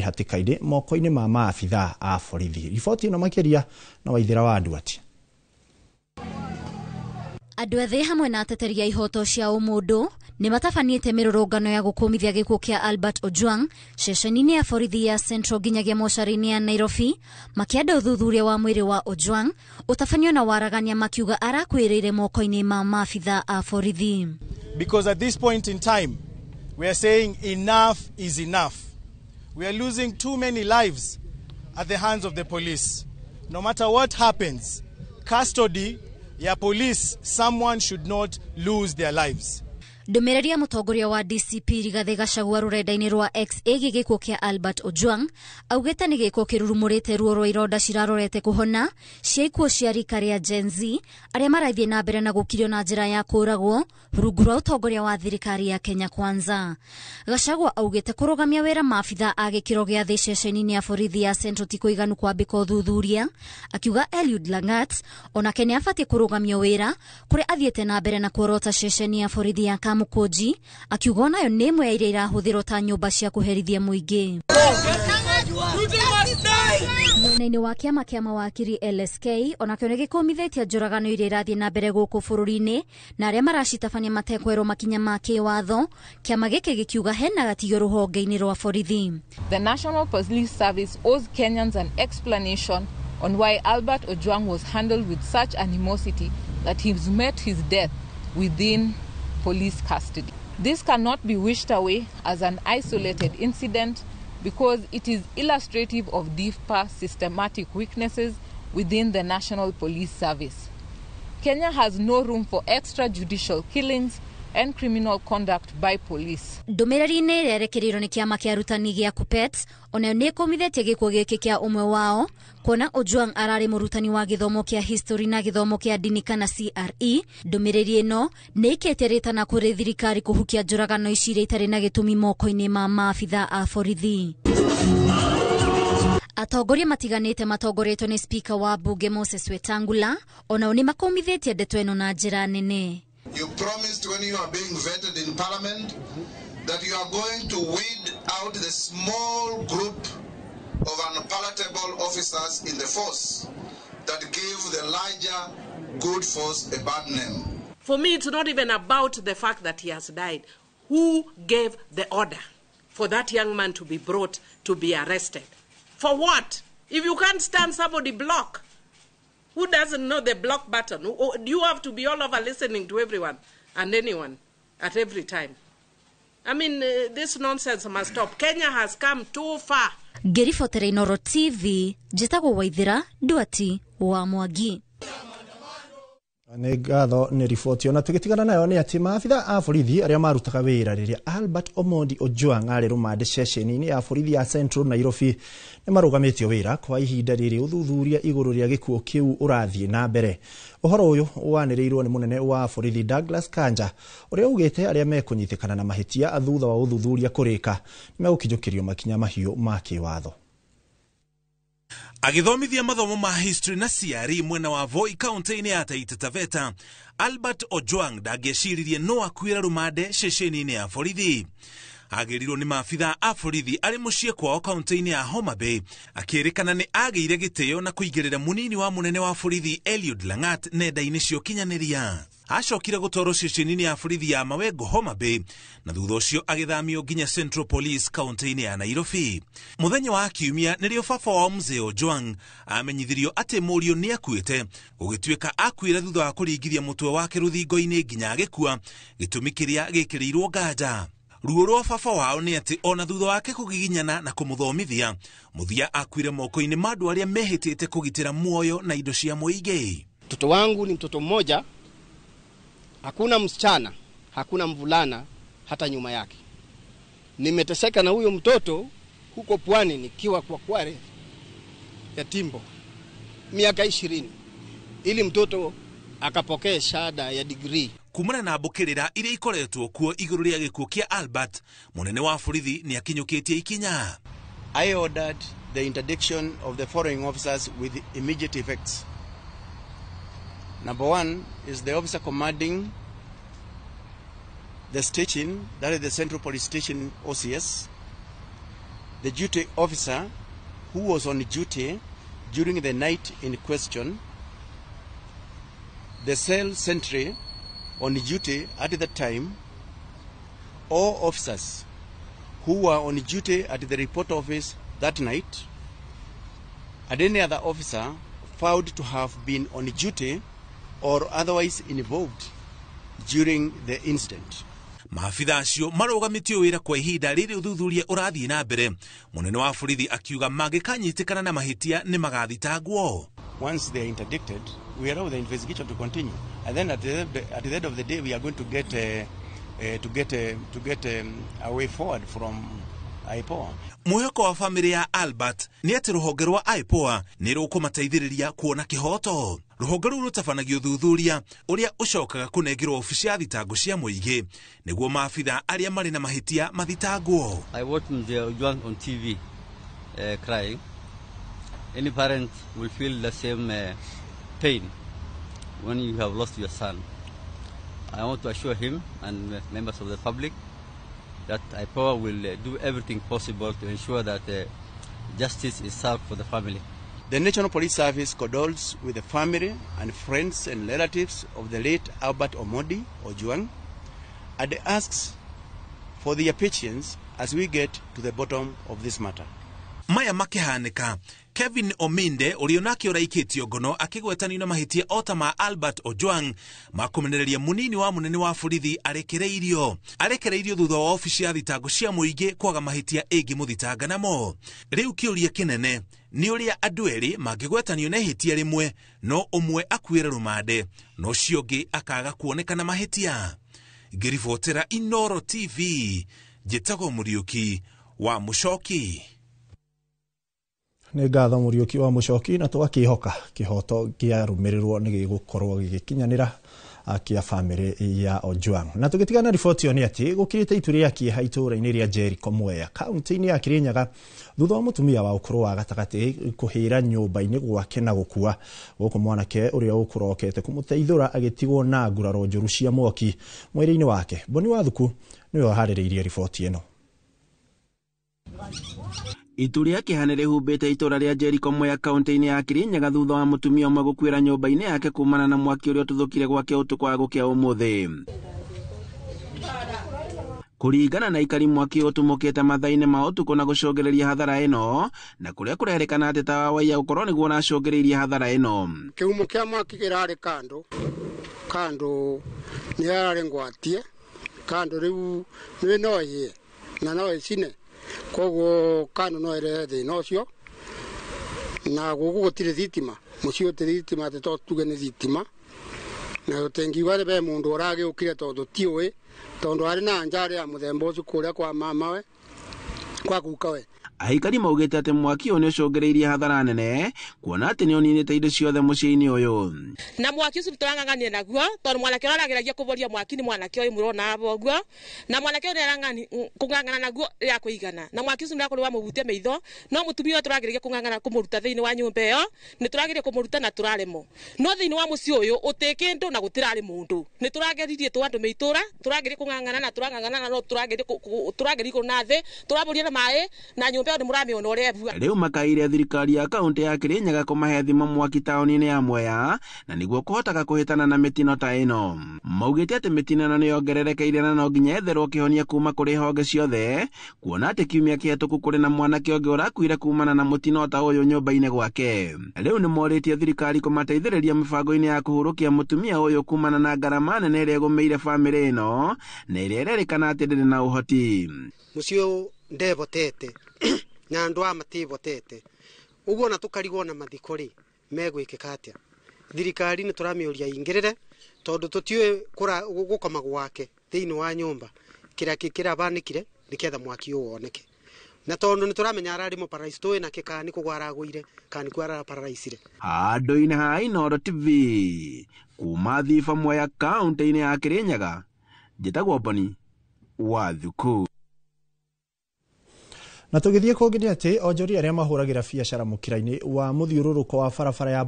hatikaini moko-ini ma maabitha a borithi. Riboti ĩno makĩria na Waithĩra wa Nduati. Andũ ethĩ hamwe na ateteria ihoto cia ũmũndũ nĩ matabanĩte mĩrũrũngano ya gũkũmithia gĩkuũ kĩa Albert Ojwang ceceni-inĩ ya borithi ya Central nginyagia mocarĩ-inĩ ya Nairobi, makĩenda ũthuthuria wa mwĩrĩ wa Ojwang ũtabanio na waragania, makiuga arakuĩrĩire moko-inĩ ma maabitha a borithi. Because at this point in time we are saying enough is enough. We are losing too many lives at the hands of the police. No matter what happens, custody ya police, someone should not lose their lives. Ndũmĩrĩri ya mũtongoria wa DCP Rigathĩ Gachagua rũrenda-inĩ rwa X ĩgiĩ gĩkuũ kĩa Albert Ojwang augĩte nĩ gĩkuũ kĩrurumũrĩte ruo rwa ironda cirarorete kũhona cia ikuũ cia rika rĩa Gen Z arĩa marathiĩ na mbere na gũkirio na njĩra ya kũragwo rungu rwa ũtongoria wa thirikari ya Kenya Kwanza. Gachagua augĩte kũrũgamia wĩra maabitha a gĩkĩro gĩa thĩ ceceni-inĩ ya borithi ya Central ti kũiganu kwambĩka ũthuthuria, akiuga Eliud Langat onake nĩ abatiĩ kũrũgamio wĩra kũrĩa athiĩte na mbere na kuorota ceceni ya borithi ya Mukoji, akiuga nayo nĩ ĩmwe ya iria irahũthĩrwo ta nyũmba cia kũherithia mũingĩ. Mwena-inĩ wa kĩama kĩa mawakiri LSK onakĩo nĩ gĩkũmithĩtie njũragano iria irathiĩ na mbere gũkũ bũrũri-inĩ na arĩa maracitabania matekwerwo makinya ma kĩwatho, kĩama gĩkĩ gĩkiuga hena gatigio rũhonge-inĩ rwa borithi. The National Police Service owes Kenyans an explanation on why Albert Ojwang was handled with such animosity that he met his death within police custody. This cannot be wished away as an isolated incident because it is illustrative of deeper systematic weaknesses within the National Police Service. Kenya has no room for extrajudicial killings and criminal conduct by police. Ndũmĩrĩri-inĩ ĩrĩa ĩrekereirio nĩ kĩama kĩa arutani gĩa KUPPET onayo nĩ ĩkũmithĩtie gĩkuũ gĩkĩ kĩa ũmwe wao, kuona Ojwang ararĩ mũrutani wa gĩthomo kĩa history na gĩthomo kĩa ndini kana CRE. Ndũmĩrĩri ĩno nĩ ĩkĩtĩrĩtana kũrĩ thirikari kũhukia njũragano ici iria itarĩ na gĩtũmi moko-inĩ ma maabitha a borithi. Atongoria matiganĩte matongoretwo nĩ Speaker wa Bunge Moses Wetangula onao nĩ makũmithĩtie ndeto ĩno na njĩra nene. You promised when you are being vetted in Parliament that you are going to weed out the small group of unpalatable officers in the force that give the larger good force a bad name. For me, it's not even about the fact that he has died. Who gave the order for that young man to be brought to be arrested? For what? If you can't stand somebody, block. Who doesn't know the block button? Do you have to be all over listening to everyone and anyone at every time? I mean, this nonsense must stop. Kenya has come too far. Ngĩribotera Inooro TV, njĩtagwo Waithĩra Nduati wa Mwangi. Nĩ ngatho nĩ riboti ona tũgĩtigana nayo nĩ atĩ maabitha a borithi arĩa marutaga wĩra rĩrĩa Albert Omondi Ojwang arĩ rũmande ceceni-inĩ ya borithi ya Central Nairobi nĩ marũgamĩtio wĩra kwa ihinda rĩrĩ ũthuthuria igũrũ rĩa gĩkuũ kĩu ũrathiĩ na mbere. Ũhoro ũyũ wanĩrĩirwo nĩ mũnene wa borithi Douglas Kanja ũrĩa ugĩte arĩa mekũnyitĩkana na mahĩtia thutha wa ũthuthuria kũrĩka nĩ megũkinyũkĩrio makinya mahiũ ma kĩwatho. Agithomithia mathomo ma history na CRE mwena wa Voi kaunti-inĩ ya Taita Taveta, Albert Ojwang ndangĩciririe no akuĩra rũmande ceceni-inĩ ya borithi. Agĩrirwo nĩ maabitha a borithi arĩ mũciĩ kwao kaunti-inĩ ya Homa Bay, akĩrĩkana nĩ agĩire gĩtĩo na kũigĩrĩra mũnini wa mũnene wa borithi Eliud Langat nenda-inĩ cia ũkinyanĩria. Acokire gũtwarwo ceceni-inĩ ya borithi ya Mawengo Homa Bay na thutha ũcio agĩthamio nginya Central Police kaunti-inĩ ya Nairobi. Mũthenya wa Kiumia nĩrĩo baba wa Mzee Ojwang amenyithirio atĩ mũriũ nĩ akuĩte, gũgĩtuĩka akuĩra thutha wa kũringithia mũtwe wake rũthingo-inĩ nginya agĩkua, gĩtũmi kĩrĩa gĩkĩrĩirwo nganja. Ruo rwa baba wao nĩ atĩ ona thutha wake kũgiginyana na kũmũthomithia, mũthia akuire moko-inĩ ma andũ arĩa mehĩtĩte kũgitĩra muoyo na indo cia mũingĩ. Mtoto wangu ni mtoto mmoja, hakuna msichana, hakuna mvulana hata nyuma yake. Nimeteseka na huyo mtoto huko pwani nikiwa kwa Kware ya Timbo miaka 20 ili mtoto akapokea shahada ya degree. Kumana na mbũkĩrĩra iria ikoretwo kuo igũrũ rĩa gĩkuũ kĩa Albert, mũnene wa borithi nĩ akinyũkĩtie ikinya. I ordered the interdiction of the following officers with immediate effects. Number 1 is the officer commanding the station, that is the Central Police Station OCS. the duty officer who was on duty during the night in question, the cell sentry on duty at that time, all officers who were on duty at the report office that night, and any other officer found to have been on duty or otherwise involved during the incident. Maafitha acio marogamitio wira kwa ihinda riri uthuthuria urathie na mbere. Munene wa borithi akiuga mangikanyitikana na mahitia ni magathitangwo. Once they are interdicted, we allow the investigation to continue, and then at the end of the day, we are going to get a way forward from IPOA. Mwihoko wa family ya Albert ni ati ruhonge rwa IPOA ni rukumateithiriria kuona kihoto. Ruhonge ruru rutabanagio thuthuria uria ucokaga kunengirwo ofici ya thitango cia muigi niguo maafitha aria mari na mahitia mathitangwo. I watched Mzee Ojwang on TV crying. Any parent will feel the same pain when you have lost your son. I want to assure him and members of the public that IPOA will do everything possible to ensure that justice is served for the family. The National Police Service condoles with the family and friends and relatives of the late Albert Omondi Ojwang and asks for their patience as we get to the bottom of this matter. Maya makihanika Kevin Ominde urionake uraikitio ngono akigwetanio na mahitia otama Albert Ojwang makumenereria munini wa munene wa borithi arekereirio thutha wa ofici ya thitango cia muigi kwaga mahitia egi muthitanga namo. Riu kiuria kinene ni uria andu eri mangigwetanio na hitia rimwe no umwe akuira rumande no ciongi akaga kuonekana mahitia. Ngiribotera Inoro TV Jetago Muriuki wa Mucoki. Nĩ ngatho Mũriũki wa Mucoki na tũgakihoka kihoto kia rumirirwo nĩ gigukorwo gigikinyanira akia family ya Ojwang. Na tugitigana riboti oni ati gukirite ituri ya kieha itũra-inĩ ria Jericho Mwea kaunti-inĩ ya Kirinyaga thutha wa mutumia wa ukuru wa gatagati kuhira nyumba-inĩ gwake na gukua guku mwanake uria ukurokete kumuteithura agitigwo na nguraro njuru cia mwoki mwiri-inĩ wake. Boni wa Thuku niwe harĩrĩirie riboti ĩno. Ituria kihanire hubete itora ria Jericho Mwea kaunti-inĩ ya Kirinyaga thutha wa mutumia umwe gukwira nyumba-inĩ yake kumana na mwaki uria tuthukire gwake utuku wa gukia umuthi. Kuringana na ikari mwaki utumukite mathaine ma utuku na gucogereria hathara ino na kuria kurerekana ati tawa waiya ukorwo niguo na cogereirie hathara ino. Kiumo kia mwaki kirari kando ni arari ngwatie kando riu ni noye na noye cine kogo kando no ere thina ucio na gugu gutire thitima mucio te thitima te to tuge ni thitima na utengi wale be mundu urage ukire tondu tiwe tondu ari na njare ya muthembo ucio kuria kwa mamawe kwa gukawe. Aikari maugite ati mwaki uyu ni ucogereirie hathara nene kuona ati ni oninite indo ciothe muciĩ-inĩ uyu. Na mwaki ucio turang'ang'ania naguo tondu mwanake arageragia kuvoria mwaki ni mwanake uyu murona aboguo na mwanake uyu arang'ani kung'ang'ana naguo ya kuigana na mwaki ucio ndakuri wa mubutia meitho no mutumia turageragia kung'ang'ana kumuruta thiini wa nyumba iyo ni turageragia kumuruta na turaremo no thiini wa muciĩ uyu utikindu na gutirari mundu ni turageririe tu andu meitura turageragia kung'ang'ana na turang'ang'ana no turageragia kuna thi turaburia na mai na Riu makaire thirikari ya kaunti ya Kirinyaga kumahe thimo mwaki taoni-inĩ ya Mwea na niguo kuhotaga kuhitana na mitino ta ino. Maugite ati mitino ino ni yongererekeire na no nginya etherwo kihonia kuma kuri honge ciothe kuona ati kiumia kihituku kuri na mwanake ungi urakuire kumana na mutino ta uyu nyumba-inĩ gwake. Riu ni moritie thirikari kumateithĩrĩria mibango-inĩ ya kuhurukia mutumia uyu kumana na ngarama nene iria igumeire family ino na iria irerikana ati ndiri na uhoti. Mucio ndevotete na andu amativotete uguo na tukarigwo na mathikori megwikika atia. Thirikari ni turamiuria ingirire tondu tutiwe gukoma gwake thiini wa nyumba kira banikire niketha mwaki uwoneke na tondu ni turamenya arari mu paradise tu na kikani kugwara guire kani kwara paradise Andu-inĩ ha Inoro TV kuma Thifa Mwea kaunti-inĩ ya Kirinyaga Njĩtagwo Boni wa Thuku. Na tugithie kugithia ati onjori aria mahuragira biacara mukira-ini wa muthiururuko wa barabara ya